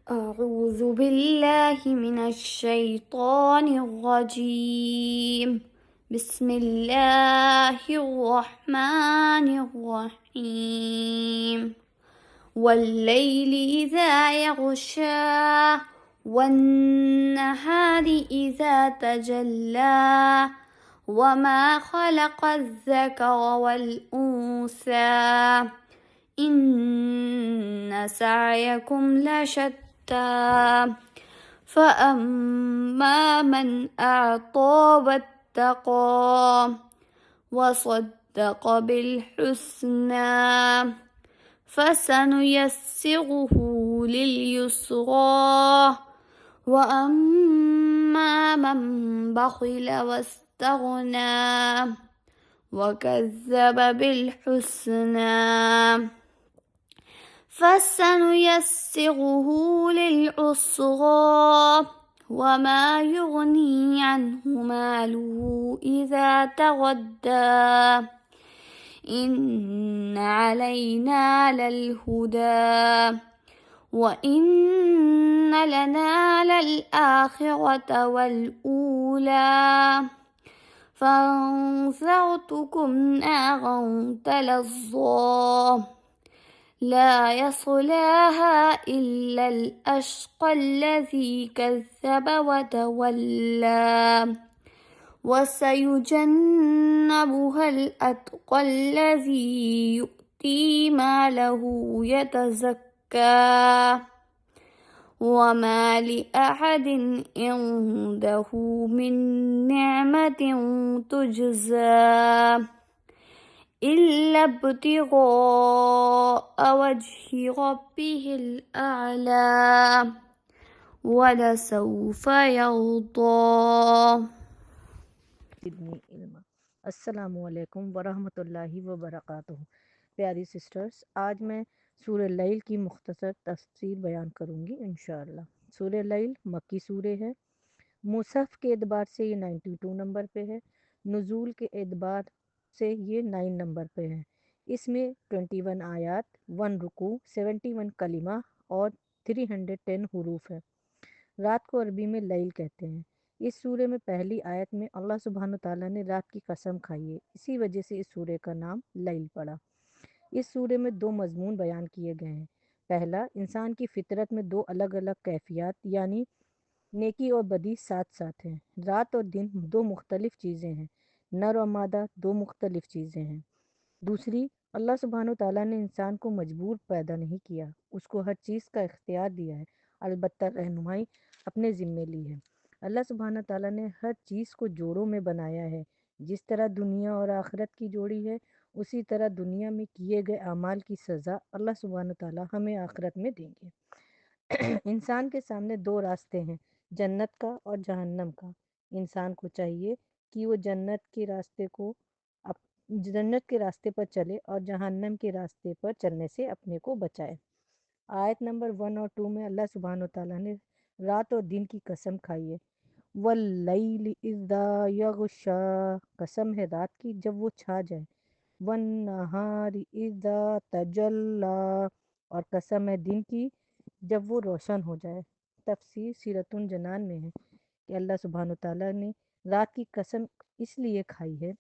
أعوذ بالله من الشيطان الرجيم. بسم الله الرحمن الرحيم. والليل إذا يغشى والنهار إذا تجلى وما خلق الذكر والأنثى إن سعيكم لشتى فأما من أعطى واتقى وصدق بالحسنى فسنيسره لليسرى وأما من بخل واستغنى وكذب بالحسنى فسنيسره للعسرى وما يغني عنه ماله إذا تغدى إن علينا للهدى وإن لنا للآخرة والأولى فانذرتكم نارا تلظى لا يصلاها إلا الأشقى الذي كذب وتولى وسيجنبها الأتقى الذي يؤتي ماله يتزكى وما لأحد عنده من نعمة تجزى إلا ابتغاء وجه ربه الأعلى ولسوف يرضى. زدنی علما۔ السلام علیکم ورحمۃ اللہ وبرکاتہ۔ پیاری سسٹرز، آج میں سورہ لیل کی مختصر تفسیر بیان کروں گی انشاءاللہ۔ سورہ لیل مکی سورہ ہے۔ مصحف کے اعتبار سے یہ 92 نمبر پہ ہے۔ نزول کے اعتبار سے یہ 9 نمبر پہ ہے۔ اس میں 21 آیات، 1 رکوع، 71 کلمہ اور 310 حروف ہے۔ رات کو عربی میں لیل کہتے ہیں۔ اس سورہ میں پہلی آیت میں اللہ سبحانہ تعالیٰ نے رات کی قسم کھائی ہے، اسی وجہ سے اس سورہ کا نام لیل پڑا۔ اس سورہ میں 2 مضمون بیان کیے گئے ہیں۔ پہلا، انسان کی فطرت میں 2 الگ الگ کیفیات یعنی نیکی اور بدی ساتھ ساتھ ہیں۔ رات اور دن 2 مختلف چیزیں ہیں، نر و مادہ 2 مختلف چیزیں ہیں۔ دوسری، اللہ سبحانہ تعالیٰ نے انسان کو مجبور پیدا نہیں کیا، اس کو ہر چیز کا اختیار دیا ہے، البتہ رہنمائی اپنے ذمے لی ہے۔ اللہ سبحانہ تعالیٰ نے ہر چیز کو جوڑوں میں بنایا ہے۔ جس طرح دنیا اور آخرت کی جوڑی ہے، اسی طرح دنیا میں کیے گئے اعمال کی سزا اللہ سبحانہ تعالیٰ ہمیں آخرت میں دیں گے۔ انسان کے سامنے 2 راستے ہیں، جنت کا اور جہنم کا۔ انسان کو چاہیے کہ وہ جنت کے راستے پر چلے اور جہنم کے راستے پر چلنے سے اپنے کو بچائے۔ آیت نمبر 1 اور 2 میں اللہ سبحانہ تعالیٰ نے رات اور دن کی قسم کھائی ہے۔ واللیل اذا یغشا، قسم ہے رات کی جب وہ چھا جائے۔ والنہار اذا تجلی، اور قسم ہے دن کی جب وہ روشن ہو جائے۔ تفسیر سیرۃ الجنان میں ہے کہ اللہ سبحانہ تعالیٰ نے رات کی قسم اس لیے کھائی ہے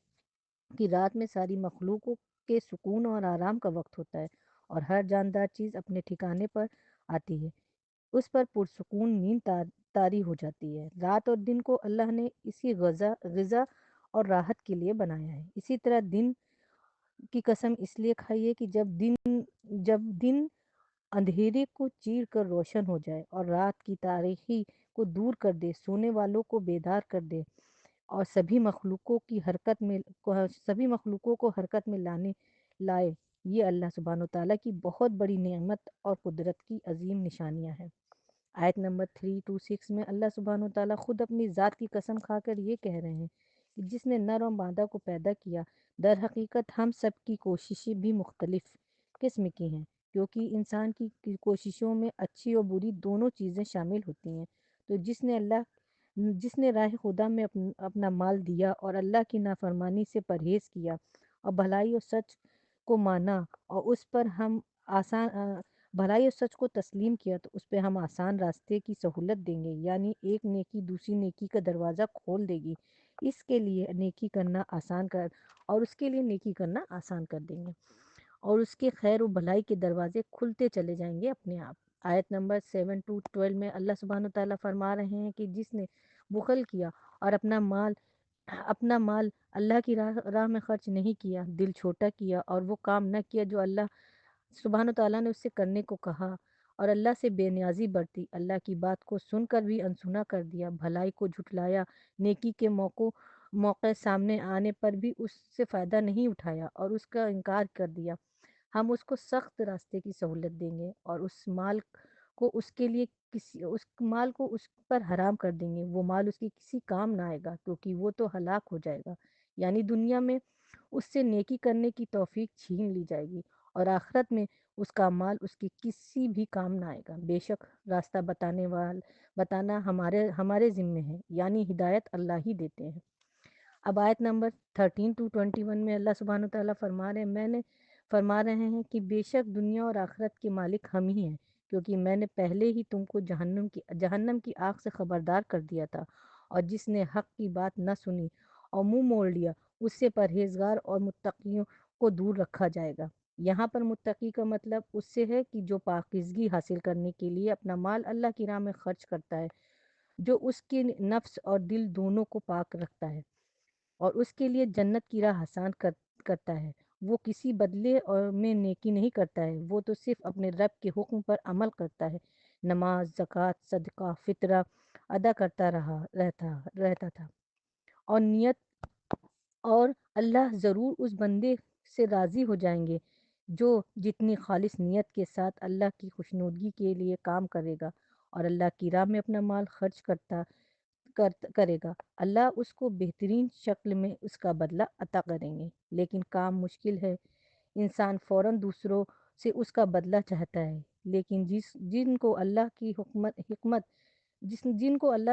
کہ رات میں ساری مخلوقوں کے سکون اور آرام کا وقت ہوتا ہے اور ہر جاندار چیز اپنے ٹھکانے پر آتی ہے، اس پر پرسکون نیند طاری ہو جاتی ہے۔ رات اور دن کو اللہ نے اسی غذا اور راحت کے لیے بنایا ہے۔ اسی طرح دن کی قسم اس لیے کھائی ہے کہ جب دن اندھیرے کو چیر کر روشن ہو جائے اور رات کی تاریکی کو دور کر دے، سونے والوں کو بیدار کر دے اور سبھی مخلوقوں کو حرکت میں لائے، یہ اللہ سبحانہ تعالیٰ کی بہت بڑی نعمت اور قدرت کی عظیم نشانیاں ہیں۔ آیت نمبر 3-6 میں اللہ سبحانہ تعالیٰ خود اپنی ذات کی قسم کھا کر یہ کہہ رہے ہیں کہ جس نے نر و مادہ کو پیدا کیا، در حقیقت ہم سب کی کوششیں بھی مختلف قسم کی ہیں، کیونکہ انسان کی کوششوں میں اچھی اور بری دونوں چیزیں شامل ہوتی ہیں۔ تو جس نے راہ خدا میں اپنا مال دیا اور اللہ کی نافرمانی سے پرہیز کیا اور بھلائی اور سچ کو مانا اور اس پر ہم بھلائی اور سچ کو تسلیم کیا تو اس پہ ہم آسان راستے کی سہولت دیں گے، یعنی ایک نیکی دوسری نیکی کا دروازہ کھول دے گی۔ اس کے لیے نیکی کرنا آسان کر اور اس کے لیے نیکی کرنا آسان کر دیں گے، اور اس کے خیر و بھلائی کے دروازے کھلتے چلے جائیں گے اپنے آپ۔ آیت نمبر 7 to 12 میں اللہ سبحانہ تعالیٰ فرما رہے ہیں کہ جس نے بخل کیا اور اپنا مال اللہ کی راہ میں خرچ نہیں کیا، دل چھوٹا کیا اور وہ کام نہ کیا جو اللہ سبحانہ تعالیٰ نے اس سے کرنے کو کہا، اور اللہ سے بے نیازی برتی، اللہ کی بات کو سن کر بھی انسنا کر دیا، بھلائی کو جھٹلایا، نیکی کے موقع سامنے آنے پر بھی اس سے فائدہ نہیں اٹھایا اور اس کا انکار کر دیا، ہم اس کو سخت راستے کی سہولت دیں گے اور اس مال کو اس پر حرام کر دیں گے۔ وہ مال اس کی کسی کام نہ آئے گا کیونکہ وہ تو ہلاک ہو جائے گا، یعنی دنیا میں اس سے نیکی کرنے کی توفیق چھین لی جائے گی اور آخرت میں اس کا مال اس کی کسی بھی کام نہ آئے گا۔ بے شک راستہ بتانا ہمارے ذمے ہے، یعنی ہدایت اللہ ہی دیتے ہیں۔ اب آیت نمبر 13 to 21 میں اللہ سبحانہ تعالیٰ فرما رہے ہیں کہ بے شک دنیا اور آخرت کے مالک ہم ہی ہیں، کیونکہ میں نے پہلے ہی تم کو جہنم کی آگ سے خبردار کر دیا تھا، اور جس نے حق کی بات نہ سنی اور منہ موڑ لیا، اس سے پرہیزگار اور متقیوں کو دور رکھا جائے گا۔ یہاں پر متقی کا مطلب اس سے ہے کہ جو پاکیزگی حاصل کرنے کے لیے اپنا مال اللہ کی راہ میں خرچ کرتا ہے، جو اس کے نفس اور دل دونوں کو پاک رکھتا ہے اور اس کے لیے جنت کی راہ آسان کرتا ہے۔ وہ کسی بدلے اور میں نیکی نہیں کرتا ہے، وہ تو صرف اپنے رب کے حکم پر عمل کرتا ہے، نماز، زکوٰۃ، صدقہ، فطرہ ادا کرتا رہتا تھا، اور نیت اور اللہ ضرور اس بندے سے راضی ہو جائیں گے جو جتنی خالص نیت کے ساتھ اللہ کی خوشنودگی کے لیے کام کرے گا اور اللہ کی راہ میں اپنا مال خرچ کرے گا، اللہ اس کو بہترین شکل میں اس کا بدلہ عطا کریں گے۔ لیکن کام مشکل ہے، انسان فوراً دوسروں سے اس کا بدلہ چاہتا ہے، لیکن جن کو اللہ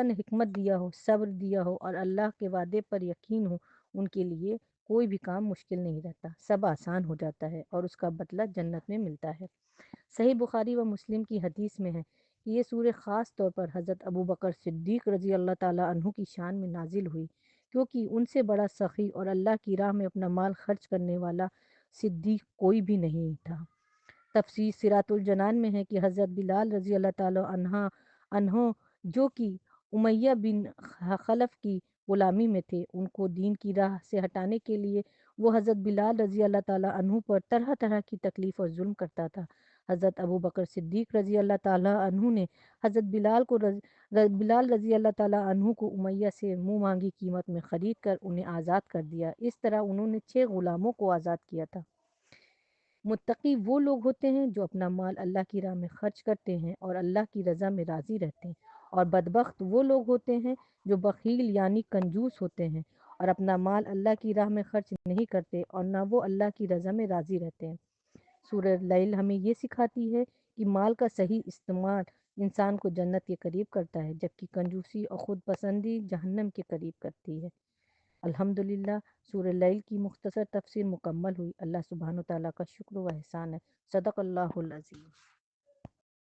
نے حکمت دیا ہو، صبر دیا ہو اور اللہ کے وعدے پر یقین ہو، ان کے لیے کوئی بھی کام مشکل نہیں رہتا، سب آسان ہو جاتا ہے اور اس کا بدلہ جنت میں ملتا ہے۔ صحیح بخاری و مسلم کی حدیث میں ہے کہ یہ سورہ خاص طور پر حضرت ابوبکر صدیق رضی اللہ تعالیٰ عنہ کی شان میں نازل ہوئی، کیونکہ ان سے بڑا سخی اور اللہ کی راہ میں اپنا مال خرچ کرنے والا صدیق کوئی بھی نہیں تھا۔ تفسیر سراۃ الجنان میں ہے کہ حضرت بلال رضی اللہ تعالیٰ عنہ جو کہ امیہ بن خلف کی غلامی میں تھے، ان کو دین کی راہ سے ہٹانے کے لیے وہ حضرت بلال رضی اللہ تعالیٰ عنہ پر طرح طرح کی تکلیف اور ظلم کرتا تھا۔ حضرت ابوبکر صدیق رضی اللہ تعالیٰ عنہ نے حضرت بلال رضی اللہ تعالیٰ عنہ کو امیہ سے منہ مانگی قیمت میں خرید کر انہیں آزاد کر دیا، اس طرح انہوں نے 6 غلاموں کو آزاد کیا تھا۔ متقی وہ لوگ ہوتے ہیں جو اپنا مال اللہ کی راہ میں خرچ کرتے ہیں اور اللہ کی رضا میں راضی رہتے ہیں، اور بدبخت وہ لوگ ہوتے ہیں جو بخیل یعنی کنجوس ہوتے ہیں اور اپنا مال اللہ کی راہ میں خرچ نہیں کرتے اور نہ وہ اللہ کی رضا میں راضی رہتے ہیں۔ سورہ لیل ہمیں یہ سکھاتی ہے کہ مال کا صحیح استعمال انسان کو جنت کے قریب کرتا ہے، جبکہ کنجوسی اور خود پسندی جہنم کے قریب کرتی ہے۔ الحمدللہ سورہ لیل کی مختصر تفسیر مکمل ہوئی۔ اللہ سبحانہ تعالیٰ کا شکر و احسان ہے۔ صدق اللہ العظیم۔